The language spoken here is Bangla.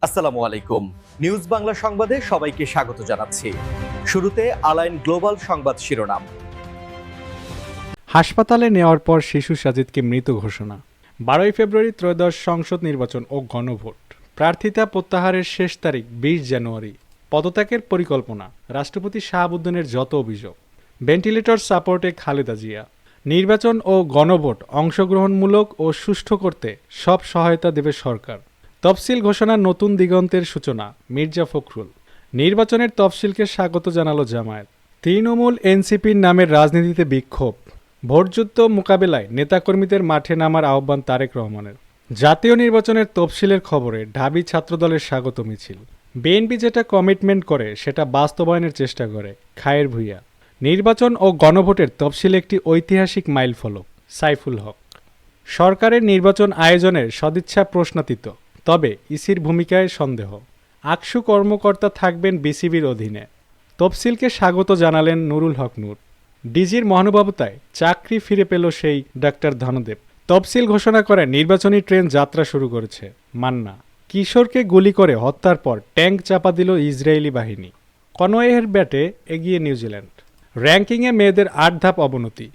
আসসালামু আলাইকুম। নিউজ বাংলা সংবাদে সবাইকে স্বাগত জানাচ্ছি। শুরুতে আলাইন গ্লোবাল সংবাদ শিরোনাম। হাসপাতালে নেওয়ার পর শিশু সাজিদকে মৃত ঘোষণা। 12 ফেব্রুয়ারি ত্রয়োদশ সংসদ নির্বাচন ও গণভোট। প্রার্থিতা প্রত্যাহারের শেষ তারিখ 20 জানুয়ারি। পদত্যাগের পরিকল্পনা। রাষ্ট্রপতি শাহাবুদ্দিনের যত অভিযোগ। ভেন্টিলেটর সাপোর্টে খালেদা জিয়া। নির্বাচন ও গণভোট অংশগ্রহণমূলক ও সুষ্ঠু করতে সব সহায়তা দেবে সরকার। তফসিল ঘোষণার নতুন দিগন্তের সূচনা। মির্জা ফখরুল। নির্বাচনের তফসিলকে স্বাগত জানালো জামায়াত। তৃণমূল এনসিপির নামের রাজনীতিতে বিক্ষোভ। ভোটযুদ্ধ মোকাবেলায় নেতাকর্মীদের মাঠে নামার আহ্বান তারেক রহমানের। জাতীয় নির্বাচনের তফসিলের খবরে ঢাবি ছাত্রদলের স্বাগত মিছিল। বিএনপি যেটা কমিটমেন্ট করে সেটা বাস্তবায়নের চেষ্টা করে, খায়ের ভূঁইয়া। নির্বাচন ও গণভোটের তফসিল একটি ঐতিহাসিক মাইলফলক। সাইফুল হক। সরকারের নির্বাচন আয়োজনের সদিচ্ছা প্রশ্নাতীত, তবে ইসির ভূমিকায় সন্দেহ। আকসু কর্মকর্তা থাকবেন বিসিবির অধীনে। তফসিলকে স্বাগত জানালেন নুরুল হক নূর। ডিজির মহানুভবতায় চাকরি ফিরে পেল সেই ডাক্তার ধনদেব। তফসিল ঘোষণা করে নির্বাচনী ট্রেন যাত্রা শুরু করেছে। মান্না। কিশোরকে গুলি করে হত্যার পর ট্যাঙ্ক চাপা দিল ইসরায়েলি বাহিনী। কনওয়ের ব্যাটে এগিয়ে নিউজিল্যান্ড। র্যাঙ্কিংয়ে মেয়েদের 8 ধাপ অবনতি।